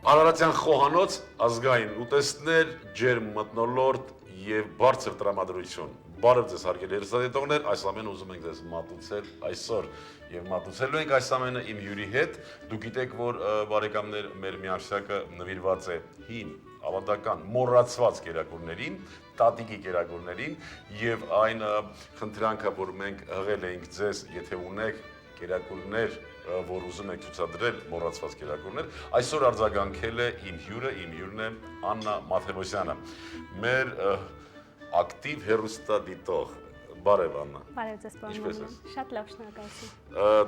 Արարատյան խոհանոց ազգային ուտեստներ, ջերմ մթնոլորտ եւ բարձր տրամադրություն։ Բարև ձեզ հարգելի հեռուստադիտողներ, այս ամենը ուզում ենք ձեզ մատուցել այսօր եւ մատուցելու ենք այս ամենը իմ հյուրի հետ։ Դուք գիտեք, որ բարեկամներ մեր միարսյակը նվիրված է հին, ավանդական, մոռացված կերակուրներին, տատիկի կերակուրներին եւ այն խնդրանքը, որ մենք հղել էինք ձեզ, եթե ունեք կերակուրներ, որ ուզում եք ցուցադրել մոռացված կերակուրներ, այսօր արձագանքել է իմ հյուրն է Աննա Մաթևոսյանը, մեր ակտիվ հեռուստադիտող։ Բարև Աննա։ Բարև ձեզ, պարոն։ Շատ լավ, շնորհակալություն։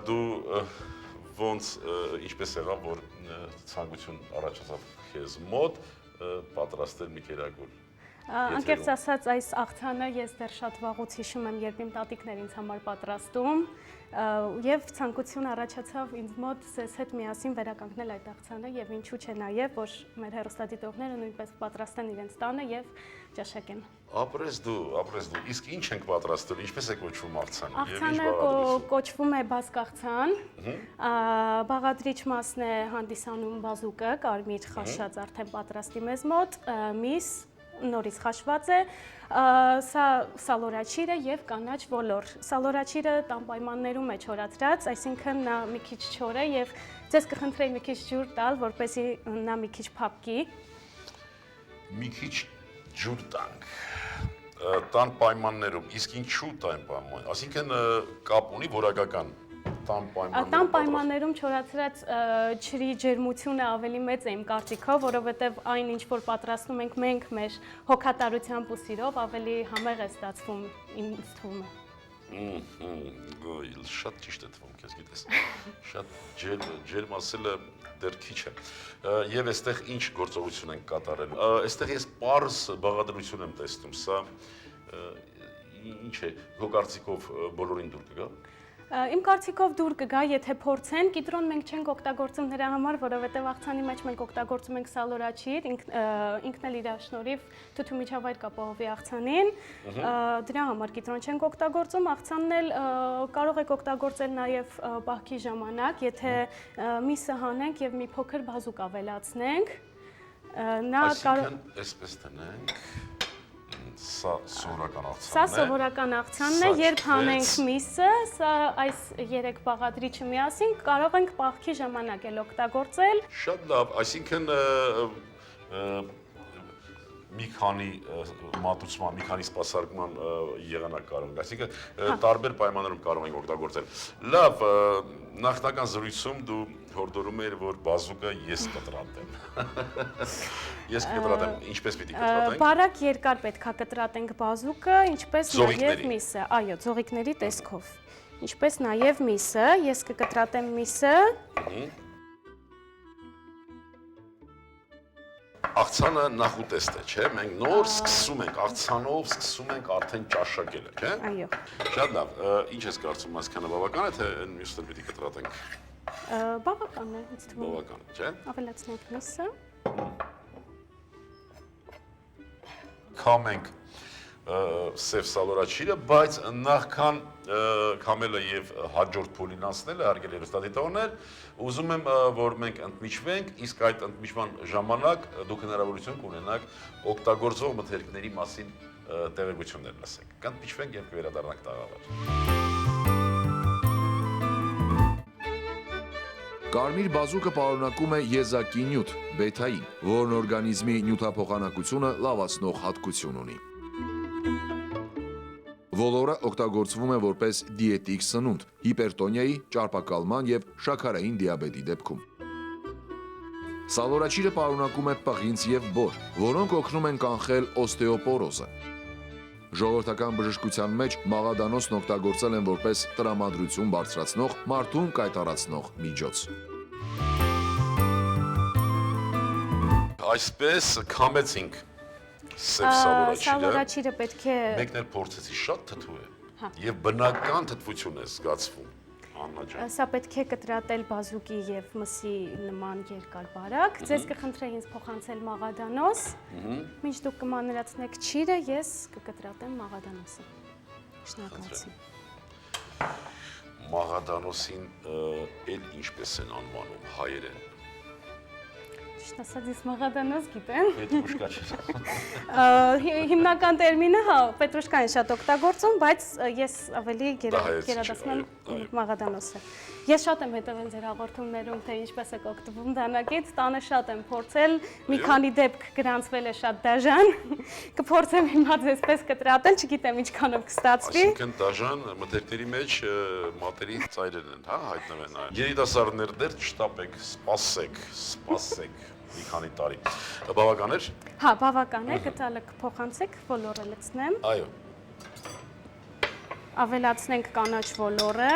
Դու ոնց ինչպես եղավ, որ ցանկություն առաջացավ քեզ մոտ պատրաստել մի կերակուր։ Անկեղծ ասած, այս աղթանը ես դեռ շատ վաղուց հիշում եմ, երբ իմ տատիկներ ինձ համար պատրաստում եւ ցանկություն առաջացավ ինձ մոտ ձեզ հետ միասին վերականգնել այդ աղթանը եւ ինչու՞ չէ նաեւ, որ մեր հեռուստադիտողները նույնպես պատրաստեն իրենց տանը եւ ճաշակեն։ Ապրես դու, իսկ ինչ ենք պատրաստել, ինչպես է կոչվում աղթանը։ Աղթանը կոչվում է բազկաղթան, բաղադրիչ մասն է հանդիսանում բազուկը, կարմիր խաշած արդեն պատրաստի մեզ մոտ, միս նորից խաշված է, սա սալորաչիրը եւ կանաչ ոլոր։ Սալորաչիրը տան պայմաններում է չորացրած, այսինքն նա մի քիչ չոր է եւ ձեզ կխնդրեի մի քիչ ջուր տալ, որպեսզի նա մի քիչ փափկի։ Մի քիչ ջուր տանք։ Տան պայմաններում, իսկ ինչու տան պայմաններում, այսինքն կապ ունի որակական Տան պայմաններում չորացրած ջրի ջերմությունը ավելի մեծ է իմ կարծիքով, որովհետև այն ինչ որ պատրաստում ենք մենք մեր հոգատարությամբ ու սիրով ավելի համեղ է ստացվում, ինձ թվում է։ Շատ ճիշտ է թվում, քեզ գիտես։ Շատ ջերմ ասելը դեռ քիչ է։ Եվ այստեղ ինչ գործողություն ենք կատարել։ Այստեղ ես պարզ բաղադրություն եմ տեսնում, սա ինչ է, քո կարծիքով բոլորին դուր կգա։ Իմ կարծիքով դուր կգա, եթե փորձեն, կիտրոն մենք չենք օգտագործում նրա համար, որովհետև աղցանի մեջ մենք օգտագործում ենք սալորաչիր, ինքն էլ իր շնորհիվ թթու միջավայր կապահովի աղցանին, դրա համար կիտրոն չենք օգտագործում, աղցանն էլ կարող եք օգտագործել նաև պահքի ժամանակ, եթե միսը հանենք եւ մի փոքր բազուկ ավելացնենք, նա Այսինքն, այսպես տնենք, Սա սովորական աղցանն է։ Սա սովորական աղցանն է, երբ հանենք միսը, սա այս 3 բաղադրիչը միասին կարող ենք պահքի ժամանակ էլ օգտագործել։ Շատ լավ, այսինքն մի քանի մատուցման, մի քանի սպասարկման եղանակ կարող ենք, այսինքն տարբեր պայմաններում կարող ենք օգտագործել։ Լավ, նախնական զրույցում դու հորդորում ես, որ բազուկը ես կտրատեմ։ Ես կտրատեմ, ինչպես պիտի կտրատենք։ Բարակ երկար պետք է կտրատենք բազուկը, ինչպես նաև միսը, այո, ձողիկների տեսքով։ Ինչպես նաև միսը, ես կկտրատեմ միսը։ Աղցանը նախուտեստ է, չէ՞, մենք նոր սկսում ենք, աղցանով սկսում ենք արդեն ճաշակելը, չէ՞։ Այո։ Շատ լավ, ինչ ես կարծում, այսքանը բավական է, թե մյուսը պիտի կտրատենք։ Բավական է, ինձ թվում է։ Բավական է, չէ՞։ Ավելացնենք միսը։ Քամենք սև սալորաչիրը, բայց նախքան քամելը եւ հաջորդ փուլին անցնելը, հարգելի հեռուստադիտողներ, ուզում եմ, որ մենք ընդմիջվենք, իսկ այդ ընդմիջման ժամանակ դուք հնարավորություն կունենաք օգտագործող մթերքների մասին տեղեկություններ լսեք։ Կընդմիջվենք եւ կվերադառնանք տաղավար։ Կարմիր բազուկը պարունակում է եզակի նյութ, բետային, որն օրգանիզմի նյութափոխանակությունը լավացնող հատկություն ունի։ Ոլորը օգտագործվում է որպես դիետիկ սնունդ, հիպերտոնիայի, ճարպակալման եւ շաքարային դիաբետի դեպքում։ Սալորաչիրը պարունակում է պղինձ եւ բոր, որոնք օգնում են կանխել օստեոպորոզը։ Ժողովրդական բժշկության մեջ մաղադանոսն օգտագործել են որպես տրամադրություն բարձրացնող, մարդուն կայտառացնող միջոց։ Այսպես քամեցինք սև սալորաչիրը։ Սալորաչիրը պետք է Մեկն էլ փորձեցի, շատ թթու է եւ բնական թթվություն է զգացվում։ Աննա ջան։ Սա պետք է կտրատել բազուկի եւ մսի նման երկար բարակ։ Ձեզ կխնդրեի ինձ փոխանցել մաղադանոս։ Մինչ դուք կմանրացնեք չիրը, ես կկտրատեմ մաղադանոսը։ Շնորհակալություն։ Մաղադանոսին էլ ինչպես են անվանում հայերեն։ ճիշտ ասած, ես մաղադանոց գիտեմ։ Պետրուշկա չէ։ Հիմնական տերմինը հա, պետրուշկան շատ օգտագործում, բայց ես ավելի հայեցի գերադասում չէ, այո, այո։ մաղադանոսը։ Ես շատ եմ հետևել ձեր հաղորդումներում, թե ինչպես եք օգտվում դանակից, տանը շատ եմ փորձել, մի քանի դեպք գրանցվել է շատ դաժան, կփորձեմ հիմա ձեզպես կտրատել, չգիտեմ ինչքանով կստացվի։ Այսինքն դաժան մթերքների մեջ մատերի ծայրերն են, հա, հայտնվել են։ Երիտասարդներ դեռ չտապեք, սպասեք մի քանի տարի։ Բավական էր։ Հա, բավական է, գտալը կփոխանցեք, ոլորը լցնեմ, Այո։ ավելացնենք կանաչ ոլորը։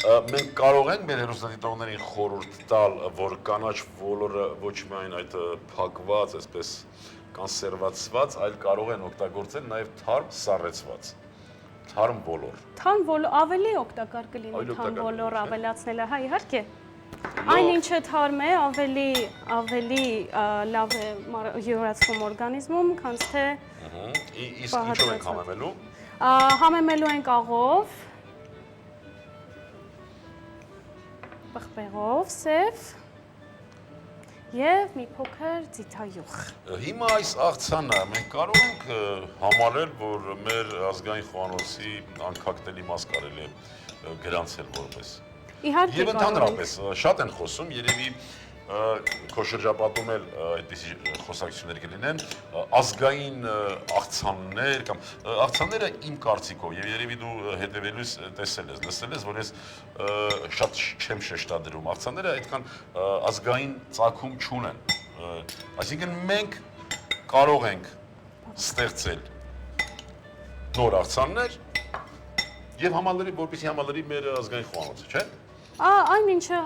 Մենք կարող ենք մեր հերոստատիտողներին խորհուրդ տալ, որ կանաչ ոլորը ոչ միայն այդ փակված, այսպես կոնսերվացված, այլ կարող են օգտագործել նաև թարմ սառեցված։ Թարմ ոլոր։ Թարմ ոլոր ավելի օգտակար կլինի Ավելի թարմ օգտակար ոլոր կլինի, ավելացնելը, հա, իհարկե։ Այն ինչը թարմ է, ավելի լավ է յուրացվում օրգանիզմում, քան թե Իսկ ինչով ենք համեմելու։ համեմելու ենք աղով, պղպեղով, սև եւ մի փոքր ձիթայուղ։ Հիմա այս աղցանը մենք կարող ենք համարել, որ մեր ազգային խոհանոցի անկախտելի մաս կարելի է գրանցել որպես։ Իհարկե Եվ կարող ենք։ ընդհանրապես շատ են խոսում, երևի քո շրջապատում էլ այդպիսի խոսակցություններ կլինեն, ազգային աղցաններ կամ աղցանները իմ կարծիքով եւ երևի դու հետեւելուց տեսել ես, լսել ես, որ ես շատ չեմ շեշտադրում, աղցանները այդքան ազգային ծագում չունեն։ Այսինքն մենք կարող ենք ստեղծել նոր աղցաններ եւ համալրի, որպեսզի համալրի մեր ազգային խոհանոցը, չէ՞։ Այն ինչը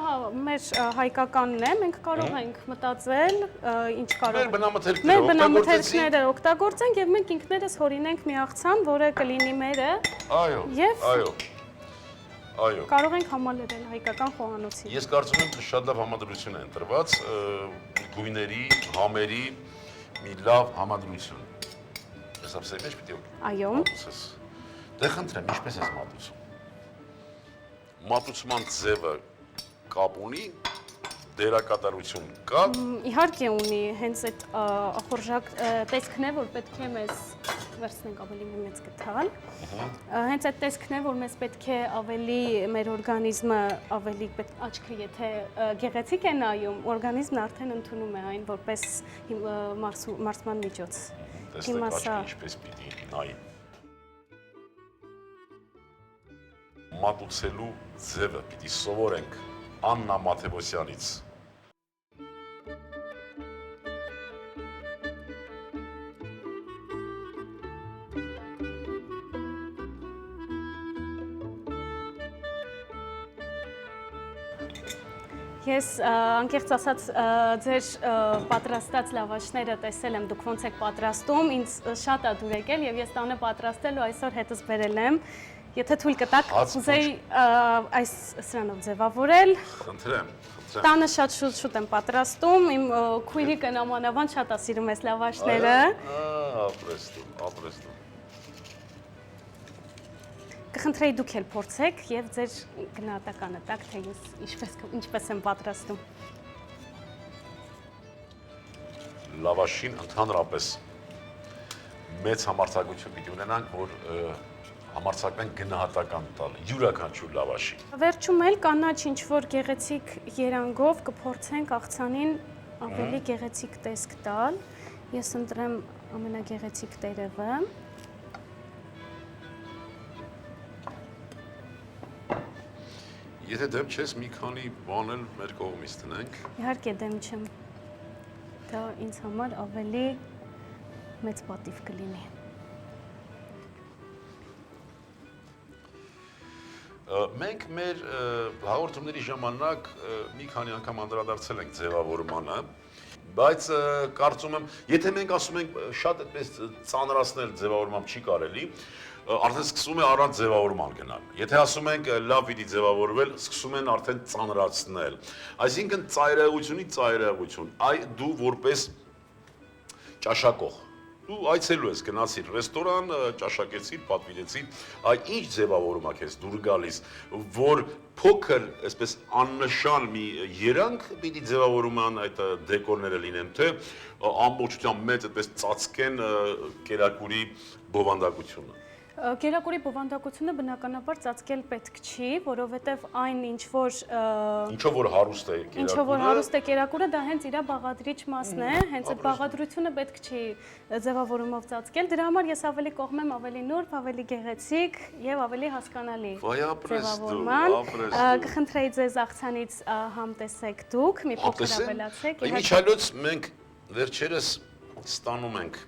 մեր հայկականն է, մենք կարող ենք մտածել, ինչ կարող ենք։ Մեր բնամթերքները օգտագործենք եւ մենք ինքներս հորինենք մի աղցան, որը կլինի մերը։ Այո, այո։ Կարող ենք համալրել հայկական խոհանոցի։ Ես կարծում եմ շատ լավ համադրություն է ընտրված, գույների, համերի մի լավ համադրություն։ Ես ապսել մեջ պիտի Այո։ Դե խնդրեմ, ինչպես ես մատուցում։ Մատուցման ձևը կապ ունի, դերակատարություն կա։ Իհարկե ունի, հենց այդ ախորժակ տեսքն է, որ պետք է մեզ վերցնենք ավելի մեծ գտալ։ Հենց այդ տեսքն է, որ մեզ պետք է ավելի մեր օրգանիզմը ավելի աչքը եթե գեղեցիկ է նայում, օրգանիզմն արդեն ընդունում է այն որպես մարսման միջոց։ Տեսնեք աչքը ինչպես պիտի նայի։ Մատուցելու ձևը պիտի սովորենք Աննա Մաթևոսյանից։ Ես անկեղծ ասած ձեր պատրաստած լավաշները տեսել եմ, դուք ոնց եք պատրաստում, ինձ շատ է դուր եկել եւ ես տանը պատրաստել ու այսօր հետս բերել եմ։ Եթե թույլ կտաք, ուզեի այս սրանով ձևավորել։ Խնդրեմ։ Տանը շատ շուտ եմ պատրաստում, իմ քույրիկը նամանավանդ շատ է սիրում այս լավաշները։ Ապրեստում։ Կխնդրեի դուք էլ փորձեք եւ ձեր գնահատականը տաք, թե ես ինչպես եմ պատրաստում։ Լավաշին ընդհանրապես մեծ համարձակություն պիտի ունենանք, որ համարձակվենք գնահատական տալ յուրաքանչյուր լավաշի։ Վերջում էլ կանաչ ինչ-որ գեղեցիկ երանգով կփորձենք աղցանին ավելի գեղեցիկ տեսք տալ։ Ես ընտրեմ ամենագեղեցիկ տերևը։ Եթե դեմ չես, մի քանի բան էլ մեր կողմից տնենք։ Իհարկե դեմ չեմ։ Դա ինձ համար ավելի մեծ պատիվ կլինի։ Մենք մեր հաղորդումների ժամանակ մի քանի անգամ անդրադարձել ենք ձևավորմանը, բայց կարծում եմ, եթե մենք ասում ենք շատ այդպես ծանրացնել ձևավորմամբ չի կարելի, արդեն սկսում է առանց ձևավորման գնալ։ Եթե ասում ենք լավ պիտի ձևավորվել, սկսում են արդեն ծանրացնել։ Այսինքն ծայրահեղությունից ծայրահեղություն, այ դու որպես ճաշակող, դու այցելու ես, գնացիր ռեստորան, ճաշակեցիր, պատվիրեցիր, այ ինչ ձևավորում է քեզ դուր գալիս, որ փոքր, այսպես աննշան մի երանգ պիտի ձևավորման այդ դեկորները լինեն, թե ամբողջությամբ մեծ այդպես ծածկեն կերակուրի բովանդակությունը։ Կերակուրի բովանդակությունը բնականաբար ծածկել պետք չի, որովհետև այն ինչով որ հարուստ է կերակուրը, ինչով որ հարուստ է կերակուրը, դա հենց իր բաղադրիչ մասն է, հենց այդ բաղադրությունը պետք չի ձևավորումով ծածկել, դրա համար ես ավելի կողմ եմ ավելի նուրբ, ավելի գեղեցիկ եւ ավելի հասկանալի ձևավորման։ Կխնդրեի ձեզ աղցանից համտեսեք դուք, մի փոքր ավելացեք։ Իմիջիայլոց մենք վերջերս ստանում ենք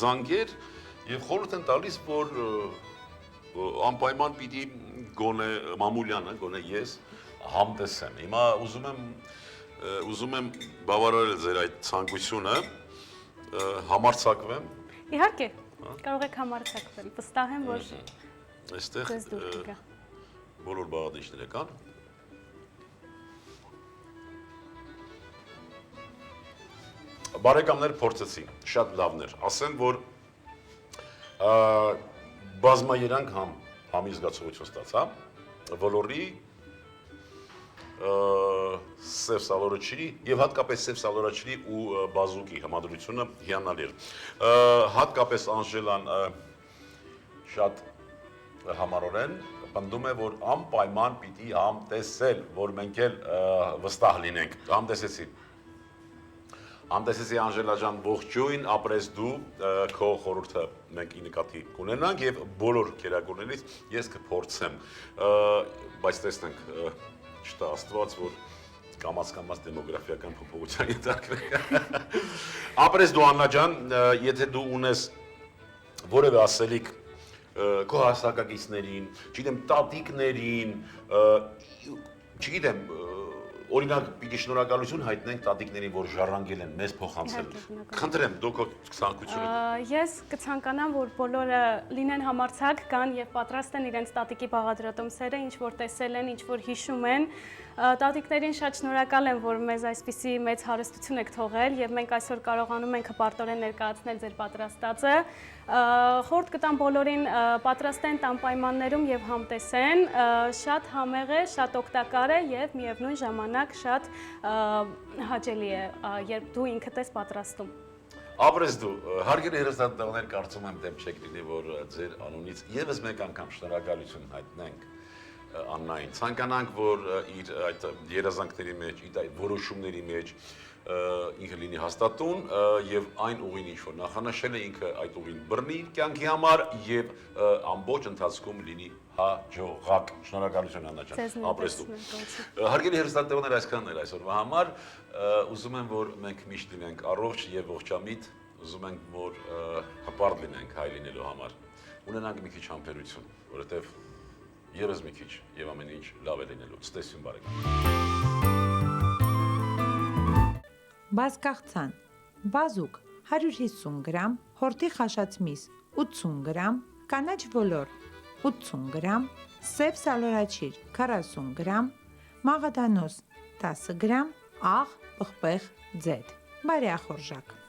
զանգեր եւ խորհուրդ են տալիս, որ անպայման պիտի գոնե մամուլյանը, գոնե ես համտեսեմ։ Հիմա ուզում եմ բավարարել ձեր այդ ցանկությունը, համարձակվեմ։ Իհարկե, կարող եք համարձակվել, վստահ եմ, որ այստեղ ձեզ դուր կգա։ Բոլոր բաղադրիչները կան։ Բարեկամներ փորձեցի, շատ լավն էր, ասեմ, որ բազմաերանգ համի զգացողություն ստացա, ոլորի, սև սալորաչի և հատկապես սև սալորաչի ու բազուկի համադրությունը հիանալի էր։ Հատկապես Անժելան շատ համառորեն պնդում է, որ անպայման պիտի համտեսել, որ մենք էլ վստահ լինենք, համտեսեցի։ Համտեսեցի Անժելա ջան, ողջույն, ապրես դու, քո խորհուրդը մենք ի նկատի կունենանք եւ բոլոր կերակուրներից ես կփորձեմ, բայց տեսնենք, չտա Աստված, որ կամաց դեմոգրաֆիական փոփոխության ենթարկվենք։ Ապրես դու Աննա ջան, եթե դու ունես որևէ ասելիք քո հասակակիցներին, չգիտեմ, տատիկներին, չգիտեմ, օրինակ պիտի շնորհակալություն հայտնենք տատիկներին, որ ժառանգել են մեզ փոխանցել։ Խնդրեմ, դուք ցանկությունը։ Ես կցանկանամ, որ բոլորը լինեն համարձակ, կան եւ պատրաստ են իրենց տատիկի բաղադրատոմսերը, ինչ որ տեսել են, ինչ որ հիշում են։ Տատիկներին շատ շնորհակալ եմ, որ մեզ այսպիսի մեծ հարստություն եք թողել եւ մենք այսօր կարողանում ենք հպարտորեն ներկայացնել ձեր պատրաստածը։ Խորհուրդ կտամ բոլորին պատրաստեն տան պայմաններում եւ համտեսեն, շատ համեղ է, շատ օգտակար է եւ միևնույն ժամանակ շատ հաճելի է, երբ դու ինքդ ես պատրաստում։ Ապրես դու, հարգելի հեռուստադիտողներ, կարծում եմ դեմ չեք լինի, որ ձեր անունից եւս մեկ անգամ շնորհակալություն հայտնենք Աննային։ Ցանկանանք, որ իր այդ երազանքների մեջ, իր այդ որոշումների մեջ ինքը լինի հաստատուն եւ այն ուղին, ինչ որ նախանշել է, ինքը այդ ուղին բռնի կյանքի համար եւ ամբողջ ընթացքում լինի հաջողակ։ Շնորհակալություն Աննա ջան, ապրես դու։ Հարգելի հեռուստադիտողներ, այսքանն էր այսօրվա համար, ուզում եմ, որ մենք միշտ լինենք առողջ եւ ողջամիտ, ուզում ենք, որ հպարտ լինենք հայ լինելու համար, ունենանք մի քիչ համբերություն, որովհետեւ Եվս մի քիչ եւ ամեն ինչ լավ է լինելու։ Ցտեսություն բարեկամ։ Բազկաղցան, բազուկ 150 գրամ, հորտի խաշած միս 80 գրամ, կանաչ ոլոր 80 գրամ, սև սալորաչիր 40 գրամ, մաղադանոց 10 գրամ, աղ, պղպեղ, ձեթ, բարեախորժակ։